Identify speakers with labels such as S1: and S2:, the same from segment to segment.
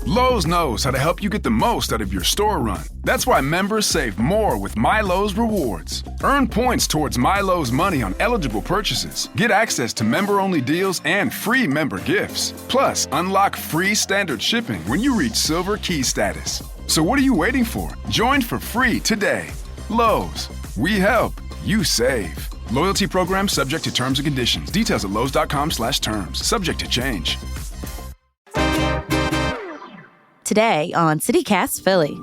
S1: Lowe's knows how to help you get the most out of your store run. That's why members save more with My Lowe's Rewards. Earn points towards My Lowe's money on eligible purchases. Get access to member-only deals and free member gifts. Plus, unlock free standard shipping when you reach Silver Key status. So what are you waiting for? Join for free today. Lowe's. We help. You save. Loyalty program subject to terms and conditions. Details at lowes.com/terms. Subject to change.
S2: Today on CityCast Philly.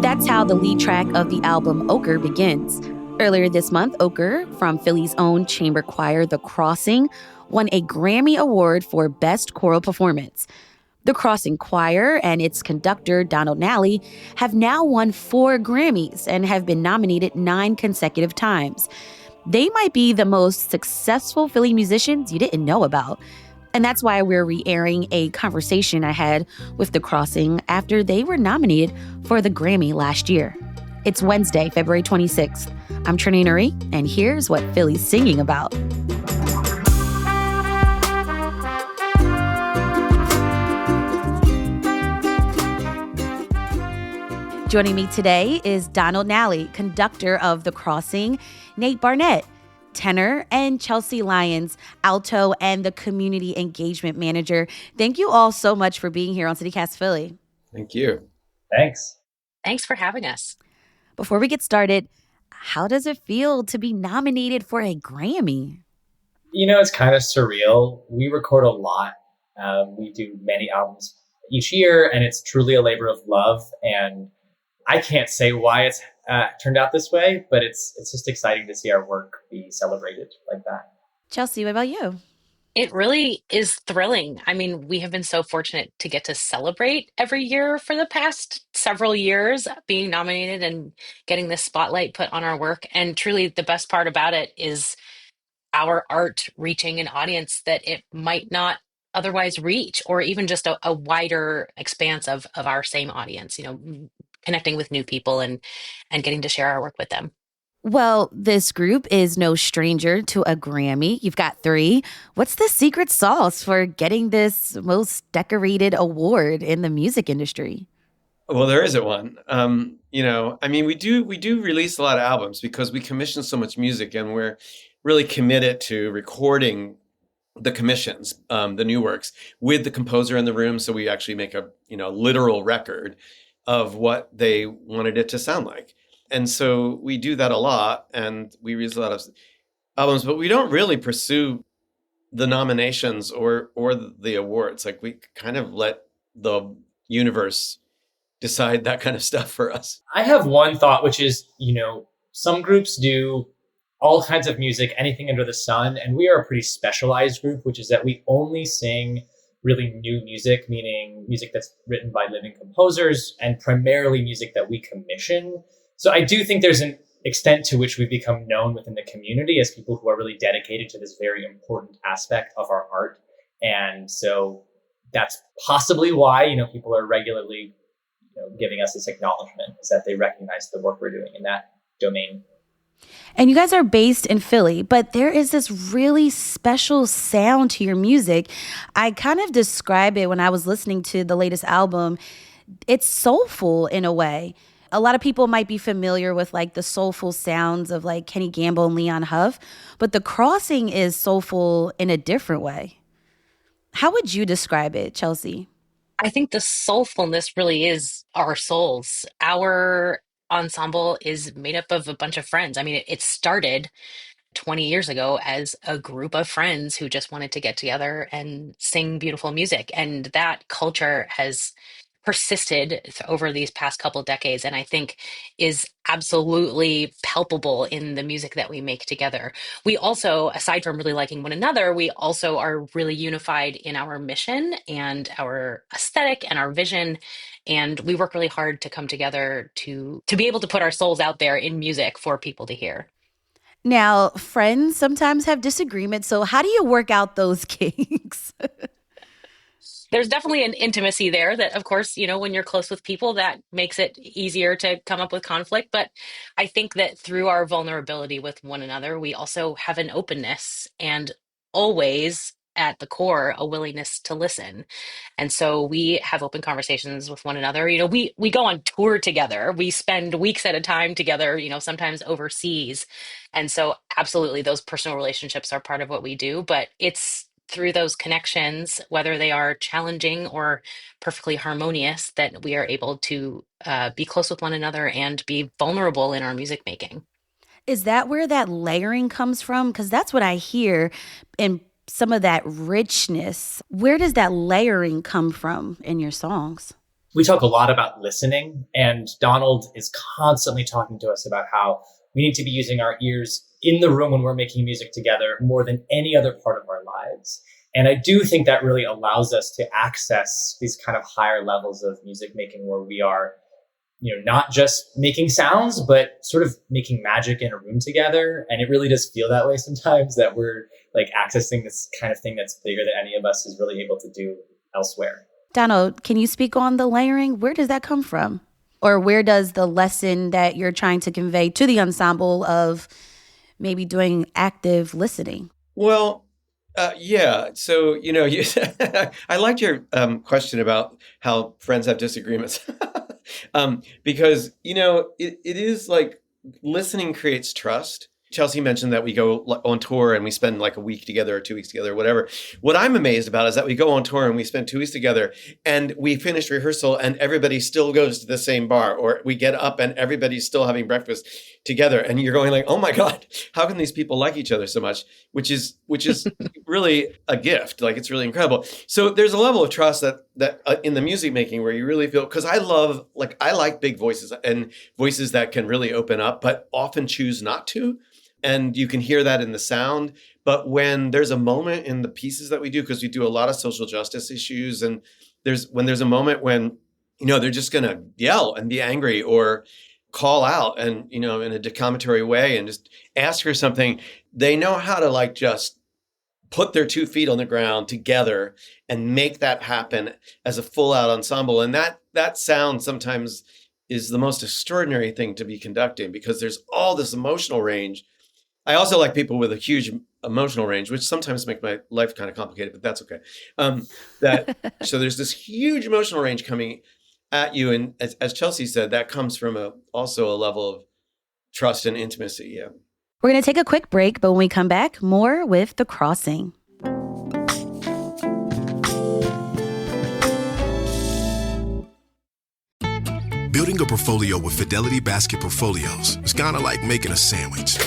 S2: That's how the lead track of the album Ochre begins. Earlier this month, Ochre, from Philly's own chamber choir, The Crossing, won a Grammy Award for Best Choral Performance. The Crossing Choir and its conductor, Donald Nally, have now won 4 Grammys and have been nominated 9 consecutive times. They might be the most successful Philly musicians you didn't know about. And that's why we're re-airing a conversation I had with The Crossing after they were nominated for the Grammy last year. It's Wednesday, February 26th. I'm Trenae Nuri, and here's what Philly's singing about. Joining me today is Donald Nally, conductor of The Crossing, Nate Barnett, tenor, and Chelsea Lyons, alto, and the community engagement manager. Thank you all so much for being here on CityCast Philly.
S3: Thank you.
S4: Thanks.
S5: Thanks for having us.
S2: Before we get started, how does it feel to be nominated for a Grammy?
S4: You know, it's kind of surreal. We record a lot. We do many albums each year, and it's truly a labor of love. And I can't say why it's turned out this way, but it's just exciting to see our work be celebrated like that.
S2: Chelsea, what about you?
S5: It really is thrilling. I mean, we have been so fortunate to get to celebrate every year for the past several years, being nominated and getting this spotlight put on our work. And truly, the best part about it is our art reaching an audience that it might not otherwise reach, or even just a wider expanse of our same audience, connecting with new people and getting to share our work with them.
S2: Well, this group is no stranger to a Grammy. You've got 3. What's the secret sauce for getting this most decorated award in the music industry?
S3: Well, there isn't one. We do release a lot of albums because we commission so much music, and we're really committed to recording the commissions, the new works, with the composer in the room. So we actually make a literal record of what they wanted it to sound like. And so we do that a lot, and we release a lot of albums, but we don't really pursue the nominations or the awards. Like, we kind of let the universe decide that kind of stuff for us.
S4: I have one thought, which is, some groups do all kinds of music, anything under the sun, and we are a pretty specialized group, which is that we only sing really new music, meaning music that's written by living composers and primarily music that we commission. So I do think there's an extent to which we become known within the community as people who are really dedicated to this very important aspect of our art. And so that's possibly why, people are regularly giving us this acknowledgement, is that they recognize the work we're doing in that domain.
S2: And you guys are based in Philly, but there is this really special sound to your music. I kind of describe it when I was listening to the latest album. It's soulful in a way. A lot of people might be familiar with like the soulful sounds of like Kenny Gamble and Leon Huff, but The Crossing is soulful in a different way. How would you describe it, Chelsea?
S5: I think the soulfulness really is our souls. Our ensemble is made up of a bunch of friends. I mean, it started 20 years ago as a group of friends who just wanted to get together and sing beautiful music. And that culture has persisted over these past couple decades, and I think is absolutely palpable in the music that we make together. We also, aside from really liking one another, we also are really unified in our mission and our aesthetic and our vision. And we work really hard to come together to be able to put our souls out there in music for people to hear.
S2: Now, friends sometimes have disagreements, so how do you work out those kinks?
S5: There's definitely an intimacy there that, of course, when you're close with people, that makes it easier to come up with conflict. But I think that through our vulnerability with one another, we also have an openness and always at the core a willingness to listen. And so we have open conversations with one another. We go on tour together. We spend weeks at a time together, sometimes overseas. And so absolutely those personal relationships are part of what we do, but it's through those connections, whether they are challenging or perfectly harmonious, that we are able to be close with one another and be vulnerable in our music making.
S2: Is that where that layering comes from? Because that's what I hear in some of that richness. Where does that layering come from in your songs?
S4: We talk a lot about listening, and Donald is constantly talking to us about how we need to be using our ears in the room when we're making music together more than any other part of our lives. And I do think that really allows us to access these kind of higher levels of music making where we are, not just making sounds, but sort of making magic in a room together. And it really does feel that way sometimes, that we're like accessing this kind of thing that's bigger than any of us is really able to do elsewhere.
S2: Donald, can you speak on the layering? Where does that come from? Or where does the lesson that you're trying to convey to the ensemble of maybe doing active listening?
S3: Well, yeah. So, I liked your question about how friends have disagreements. Because, it is like listening creates trust. Chelsea mentioned that we go on tour and we spend like a week together or 2 weeks together, whatever. What I'm amazed about is that we go on tour and we spend 2 weeks together and we finish rehearsal and everybody still goes to the same bar, or we get up and everybody's still having breakfast together. And you're going like, oh my God, how can these people like each other so much? Which is really a gift. Like, it's really incredible. So there's a level of trust that in the music making where you really feel, because I like big voices and voices that can really open up, but often choose not to. And you can hear that in the sound. But when there's a moment in the pieces that we do, because we do a lot of social justice issues, and there's a moment when, they're just going to yell and be angry or call out and, in a declamatory way and just ask for something, they know how to like just put their 2 feet on the ground together and make that happen as a full out ensemble. And that sound sometimes is the most extraordinary thing to be conducting, because there's all this emotional range. I also like people with a huge emotional range, which sometimes make my life kind of complicated, but that's okay. So there's this huge emotional range coming at you. And as Chelsea said, that comes from also a level of trust and intimacy. Yeah.
S2: We're going to take a quick break, but when we come back, more with The Crossing.
S6: Building a portfolio with Fidelity Basket Portfolios is kind of like making a sandwich.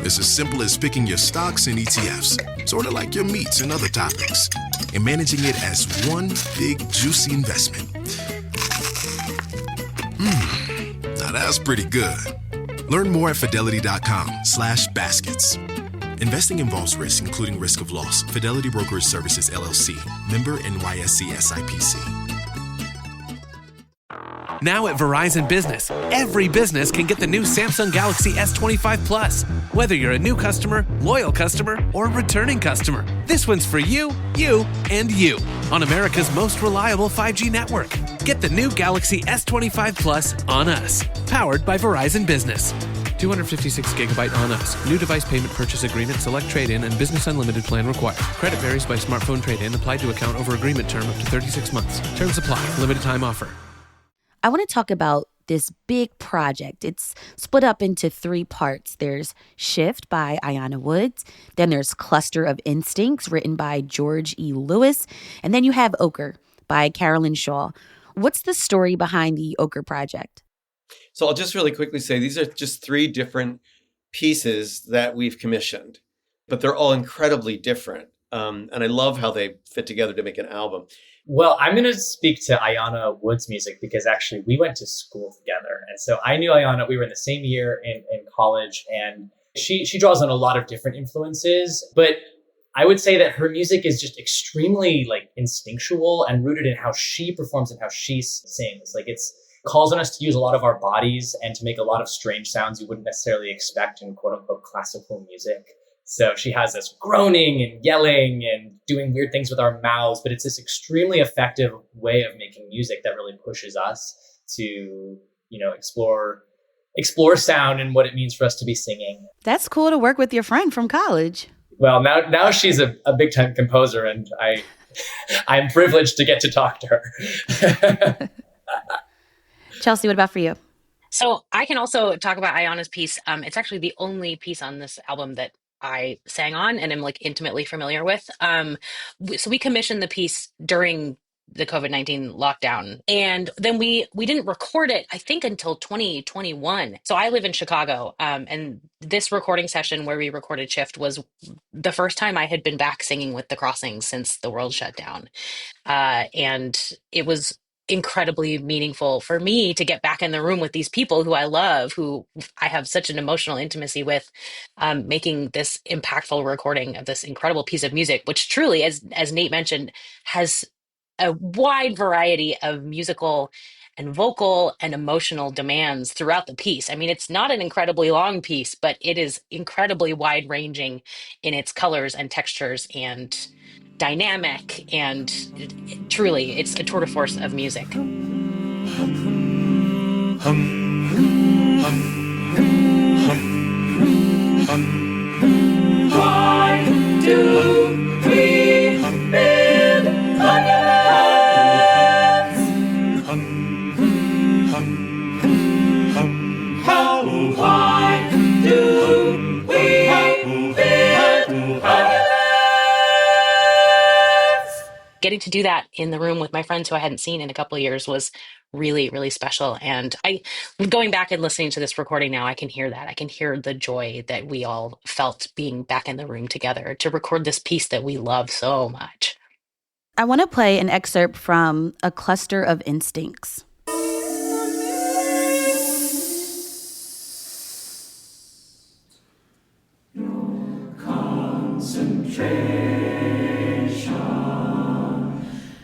S6: It's as simple as picking your stocks and ETFs, sort of like your meats and other toppings, and managing it as one big, juicy investment. Now that's pretty good. Learn more at fidelity.com/baskets. Investing involves risk, including risk of loss. Fidelity Brokerage Services, LLC. Member NYSE SIPC.
S7: Now at Verizon Business, every business can get the new Samsung Galaxy S25 Plus. Whether you're a new customer, loyal customer, or returning customer, this one's for you, you, and you on America's most reliable 5G network. Get the new Galaxy S25 Plus on us, powered by Verizon Business. 256 gigabyte on us. New device payment purchase agreement, select trade-in, and business unlimited plan required. Credit varies by smartphone trade-in, applied to account over agreement term up to 36 months. Terms apply. Limited time offer.
S2: I want to talk about this big project. It's split up into 3 parts. There's Shift by Ayanna Woods. Then there's Cluster of Instincts, written by George E. Lewis. And then you have Ochre by Carolyn Shaw. What's the story behind the Ochre project?
S3: So I'll just really quickly say these are just 3 different pieces that we've commissioned, but they're all incredibly different. And I love how they fit together to make an album.
S4: Well, I'm going to speak to Ayanna Wood's music because actually we went to school together. And so I knew Ayanna, we were in the same year in college, and she draws on a lot of different influences. But I would say that her music is just extremely like instinctual and rooted in how she performs and how she sings. Like it's calls on us to use a lot of our bodies and to make a lot of strange sounds you wouldn't necessarily expect in quote unquote classical music. So she has this groaning and yelling and doing weird things with our mouths, but it's this extremely effective way of making music that really pushes us to, explore sound and what it means for us to be singing.
S2: That's cool to work with your friend from college.
S4: Well, now she's a big time composer, and I'm privileged to get to talk to her.
S2: Chelsea, what about for you?
S5: So I can also talk about Ayana's piece. It's actually the only piece on this album that I sang on and am like intimately familiar with. So we commissioned the piece during the COVID-19 lockdown, and then we didn't record it, I think, until 2021. So I live in Chicago, and this recording session where we recorded Shift was the first time I had been back singing with the Crossing since the world shut down. And it was incredibly meaningful for me to get back in the room with these people who I love, who I have such an emotional intimacy with, making this impactful recording of this incredible piece of music, which truly, as Nate mentioned, has a wide variety of musical and vocal and emotional demands throughout the piece. I mean, it's not an incredibly long piece, but it is incredibly wide ranging in its colors and textures and dynamic, and truly it's a tour de force of music.
S8: Why do we bid on your hands? Why do we bid on your hands?
S5: Getting to do that in the room with my friends who I hadn't seen in a couple of years was really, really special. And going back and listening to this recording now, I can hear that. I can hear the joy that we all felt being back in the room together to record this piece that we love so much.
S2: I want to play an excerpt from A Cluster of Instincts.
S8: Concentration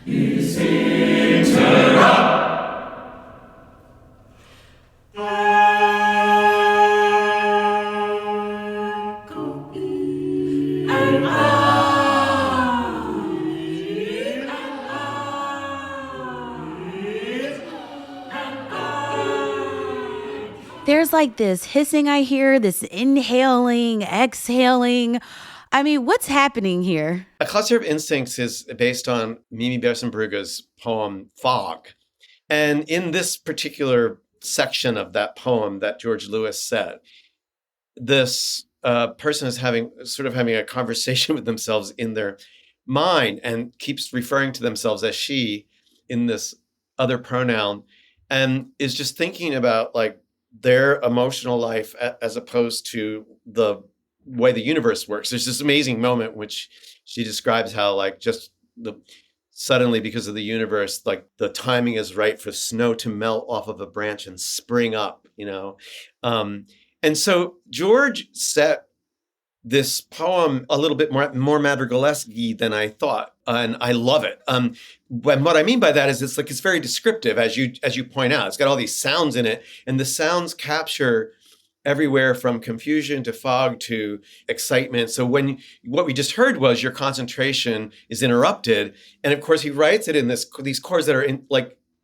S8: is interrupted.
S2: There's like this hissing I hear, this inhaling, exhaling. I mean, what's happening here?
S3: A Cluster of Instincts is based on Mimi Bersenbrugge's poem Fog. And in this particular section of that poem that George Lewis said, this person is having a conversation with themselves in their mind and keeps referring to themselves as she in this other pronoun, and is just thinking about like their emotional life as opposed to the way the universe works. There's this amazing moment which she describes how like just suddenly because of the universe, like the timing is right for snow to melt off of a branch and spring up, you know? And so George set this poem a little bit more madrigalesque than I thought, and I love it. And what I mean by that is it's very descriptive, as you point out. It's got all these sounds in it, and the sounds capture everywhere from confusion to fog to excitement. So what we just heard was your concentration is interrupted, and of course he writes it in these chords that are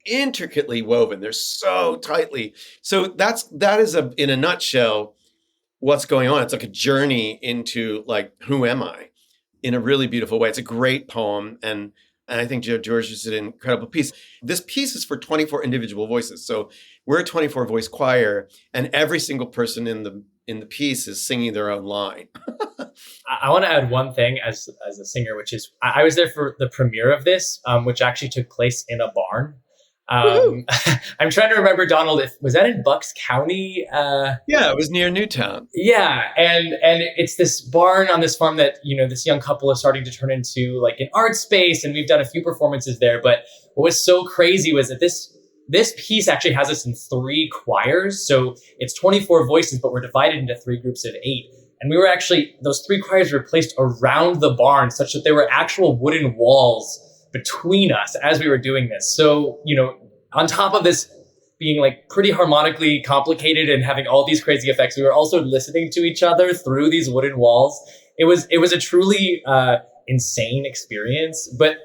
S3: intricately woven. They're so tightly. So that is in a nutshell what's going on. It's like a journey into like, who am I, in a really beautiful way. It's a great poem. And I think George did an incredible piece. This piece is for 24 individual voices. So we're a 24 voice choir, and every single person in the piece is singing their own line.
S4: I want to add one thing as a singer, which is I was there for the premiere of this, which actually took place in a barn. I'm trying to remember, Donald, was that in Bucks County?
S3: Yeah, it was near Newtown.
S4: Yeah, and it's this barn on this farm that, you know, this young couple is starting to turn into like an art space, and we've done a few performances there. But what was so crazy was that this piece actually has us in 3 choirs, so it's 24 voices, but we're divided into 3 groups of 8. And we were actually, those 3 choirs were placed around the barn such that there were actual wooden walls between us as we were doing this. So, you know, on top of this being like pretty harmonically complicated and having all these crazy effects, we were also listening to each other through these wooden walls. It was a truly insane experience, but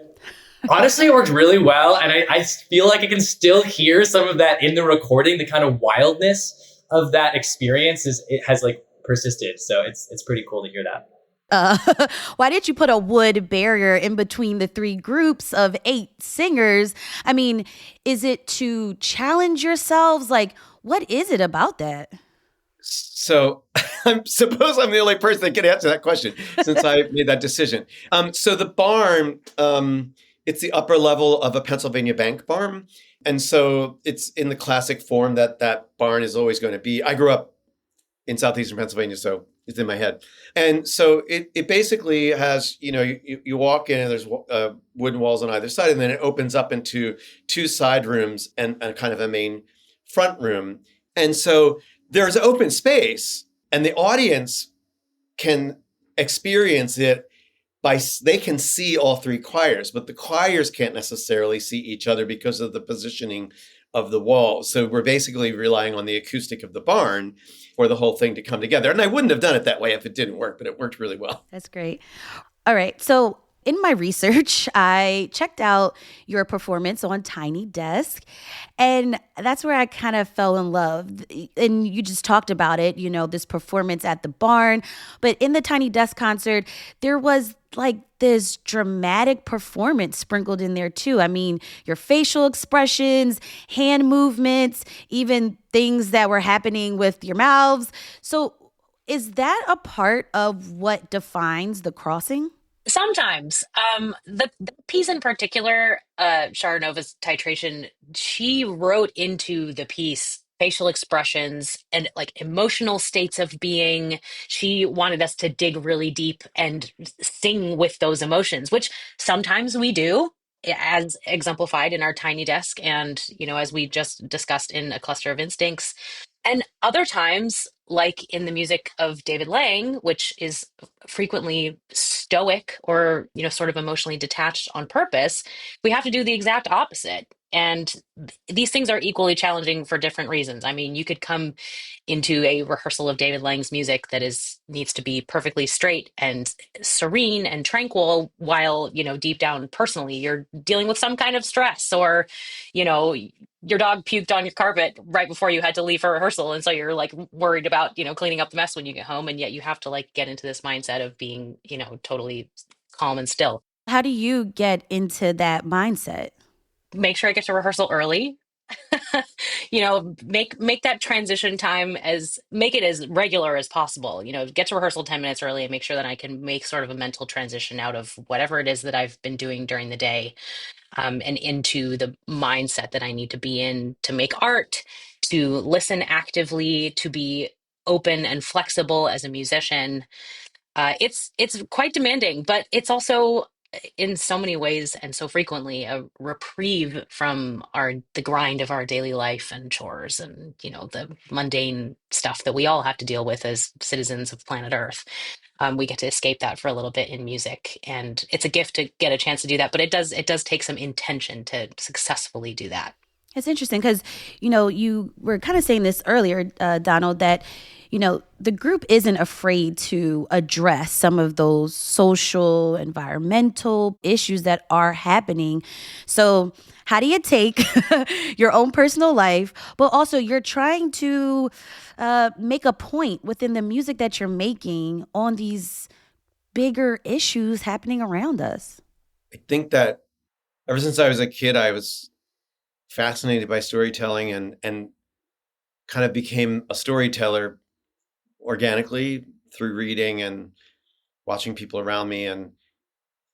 S4: honestly, it worked really well. And I feel like I can still hear some of that in the recording. The kind of wildness of that experience it has like persisted. So it's pretty cool to hear that.
S2: Uh, why did you put a wood barrier in between the three groups of 8 singers? I mean, is it to challenge yourselves? Like, what is it about that?
S3: So I suppose I'm the only person that can answer that question since I made that decision. So the barn, it's the upper level of a Pennsylvania bank barn. And so it's in the classic form that that barn is always going to be. I grew up in southeastern Pennsylvania, so it's in my head. And so it basically has, you walk in and there's wooden walls on either side, and then it opens up into 2 side rooms and kind of a main front room. And so there's open space, and the audience can experience it they can see all 3 choirs, but the choirs can't necessarily see each other because of the positioning of the walls. So we're basically relying on the acoustic of the barn for the whole thing to come together. And I wouldn't have done it that way if it didn't work, but it worked really well.
S2: That's great. All right. So in my research, I checked out your performance on Tiny Desk, and that's where I kind of fell in love. And you just talked about it, this performance at the barn. But in the Tiny Desk concert, there was like this dramatic performance sprinkled in there too. I mean, your facial expressions, hand movements, even things that were happening with your mouths. So is that a part of what defines the crossing?
S5: Sometimes. The piece in particular, Sharanova's titration, she wrote into the piece facial expressions and like emotional states of being. She wanted us to dig really deep and sing with those emotions, which sometimes we do, as exemplified in our Tiny Desk and, as we just discussed in A Cluster of Instincts. And other times, like in the music of David Lang, which is frequently stoic or, sort of emotionally detached on purpose, we have to do the exact opposite. And these things are equally challenging for different reasons. I mean, you could come into a rehearsal of David Lang's music that needs to be perfectly straight and serene and tranquil, while, deep down personally, you're dealing with some kind of stress, or, your dog puked on your carpet right before you had to leave for rehearsal. And so you're like worried about, cleaning up the mess when you get home. And yet you have to like get into this mindset of being, totally calm and still.
S2: How do you get into that mindset?
S5: Make sure I get to rehearsal early. Make that transition time make it as regular as possible. Get to rehearsal 10 minutes early and make sure that I can make sort of a mental transition out of whatever it is that I've been doing during the day, and into the mindset that I need to be in to make art, to listen actively, to be open and flexible as a musician. It's quite demanding, but it's also in so many ways and so frequently a reprieve from the grind of our daily life and chores and the mundane stuff that we all have to deal with as citizens of planet Earth. We get to escape that for a little bit in music, and it's a gift to get a chance to do that. But it does take some intention to successfully do that.
S2: It's interesting because, you were kind of saying this earlier, Donald, that, the group isn't afraid to address some of those social, environmental issues that are happening. So how do you take your own personal life, but also you're trying to make a point within the music that you're making on these bigger issues happening around us?
S3: I think that ever since I was a kid, I was fascinated by storytelling and kind of became a storyteller organically through reading and watching people around me. And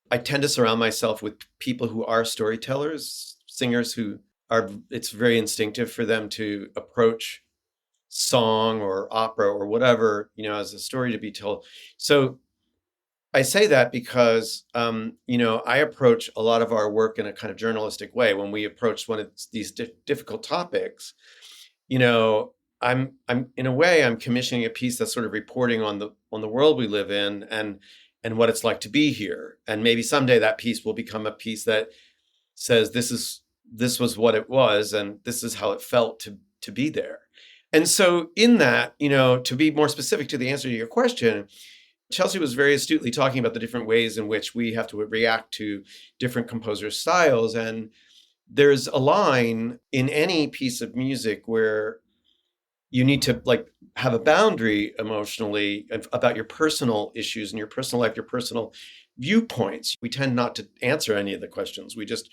S3: I tend to surround myself with people who are storytellers, singers it's very instinctive for them to approach song or opera or whatever, as a story to be told. So I say that because, I approach a lot of our work in a kind of journalistic way. When we approach one of these difficult topics, I'm in a way, I'm commissioning a piece that's sort of reporting on the world we live in and what it's like to be here. And maybe someday that piece will become a piece that says this was what it was, and this is how it felt to be there. And so in that, to be more specific to the answer to your question, Chelsea was very astutely talking about the different ways in which we have to react to different composers' styles. And there's a line in any piece of music where you need to like have a boundary emotionally about your personal issues and your personal life, your personal viewpoints. We tend not to answer any of the questions. We just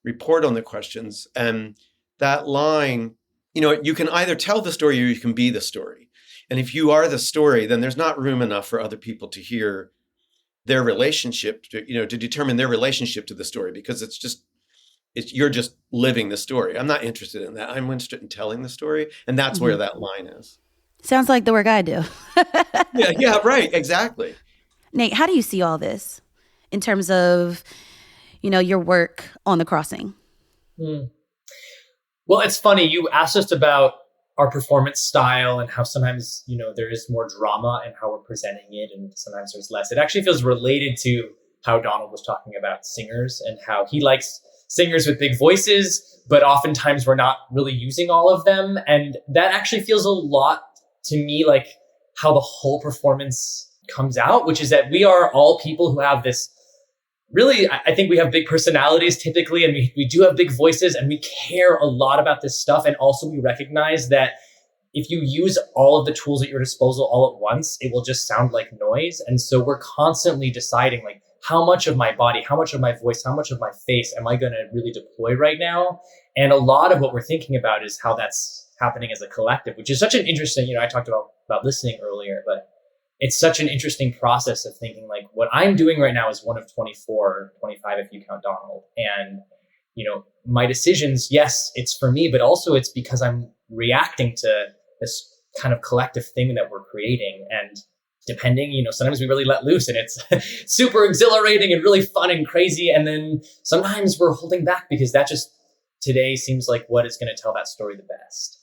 S3: report on the questions. And that line, you can either tell the story or you can be the story. And if you are the story, then there's not room enough for other people to hear their relationship, to determine their relationship to the story, because you're just living the story. I'm not interested in that. I'm interested in telling the story. And that's where that line is.
S2: Sounds like the work I do.
S3: Yeah, right. Exactly.
S2: Nate, how do you see all this in terms of, your work on the crossing?
S4: Well, it's funny. You asked us about our performance style and how sometimes, there is more drama in how we're presenting it and sometimes there's less. It actually feels related to how Donald was talking about singers and how he likes singers with big voices, but oftentimes we're not really using all of them. And that actually feels a lot to me like how the whole performance comes out, which is that we are all people who have this really, I think we have big personalities typically, and we do have big voices, and we care a lot about this stuff. And also we recognize that if you use all of the tools at your disposal all at once, it will just sound like noise. And so we're constantly deciding like, how much of my body, how much of my voice, how much of my face am I going to really deploy right now? And a lot of what we're thinking about is how that's happening as a collective, which is such an interesting, I talked about listening earlier, but it's such an interesting process of thinking like what I'm doing right now is one of 24, 25 if you count Donald. And, my decisions, yes, it's for me, but also it's because I'm reacting to this kind of collective thing that we're creating. And depending, sometimes we really let loose and it's super exhilarating and really fun and crazy. And then sometimes we're holding back because that just today seems like what is going to tell that story the best.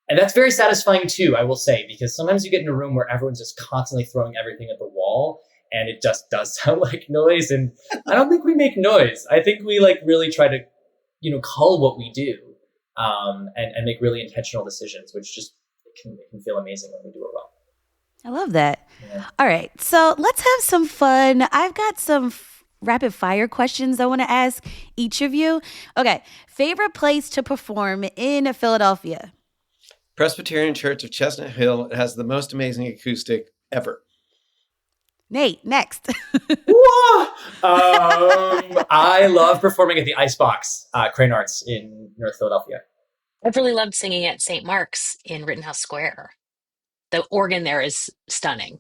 S4: And that's very satisfying too, I will say, because sometimes you get in a room where everyone's just constantly throwing everything at the wall and it just does sound like noise. And I don't think we make noise. I think we like really try to, cull what we do and make really intentional decisions, which just can feel amazing when we do it well.
S2: I love that.
S4: Yeah.
S2: All right. So let's have some fun. I've got some rapid fire questions I want to ask each of you. Okay. Favorite place to perform in Philadelphia?
S3: Presbyterian Church of Chestnut Hill. It has the most amazing acoustic ever.
S2: Nate, next.
S4: I love performing at the Icebox, Crane Arts in North Philadelphia.
S5: I've really loved singing at St. Mark's in Rittenhouse Square. The organ there is stunning.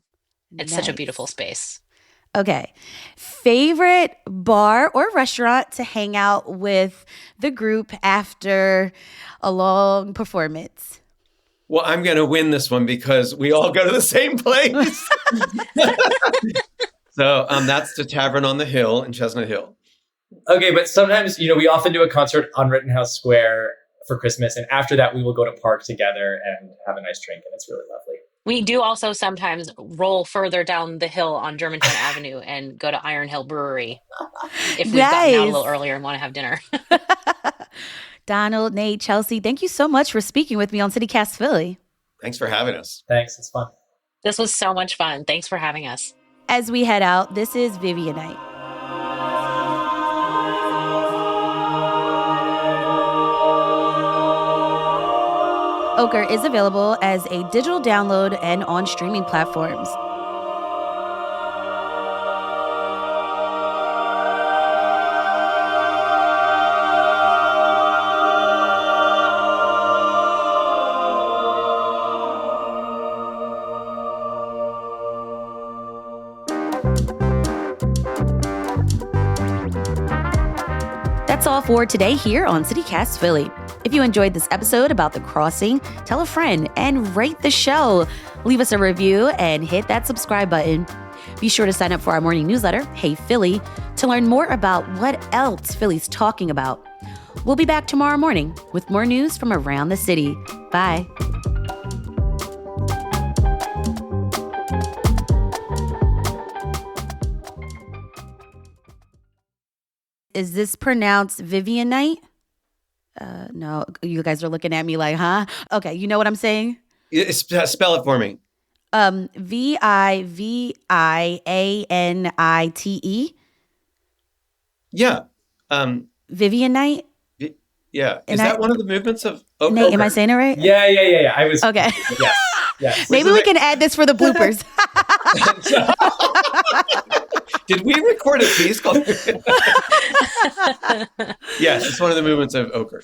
S5: It's such a beautiful space.
S2: Okay. Favorite bar or restaurant to hang out with the group after a long performance?
S3: Well, I'm going to win this one because we all go to the same place. So that's the Tavern on the Hill in Chestnut Hill.
S4: Okay, but sometimes, we often do a concert on Rittenhouse Square for Christmas. And after that, we will go to Park together and have a nice drink. And it's really lovely.
S5: We do also sometimes roll further down the hill on Germantown Avenue and go to Iron Hill Brewery if we've gotten out a little earlier and want to have dinner.
S2: Donald, Nate, Chelsea, thank you so much for speaking with me on CityCast Philly.
S3: Thanks for having us.
S4: Thanks. It's fun.
S5: This was so much fun. Thanks for having us.
S2: As we head out, this is Vivian Night. Ochre is available as a digital download and on streaming platforms. That's all for today here on CityCast Philly. If you enjoyed this episode about the crossing, tell a friend and rate the show. Leave us a review and hit that subscribe button. Be sure to sign up for our morning newsletter, Hey Philly, to learn more about what else Philly's talking about. We'll be back tomorrow morning with more news from around the city. Bye. Is this pronounced Vivian Night? No, you guys are looking at me like, huh? Okay, you know what I'm saying?
S3: Spell it for me.
S2: Vivianite?
S3: Yeah.
S2: Vivian Night?
S3: Yeah.
S2: And
S3: Is that one of the movements of Ochre?
S2: Nate, am I saying it right?
S4: Yeah. I was
S2: Okay.
S4: Yes. Yes.
S2: Maybe we can add this for the bloopers.
S3: Did we record a piece called? Yes, it's one of the movements of Ochre.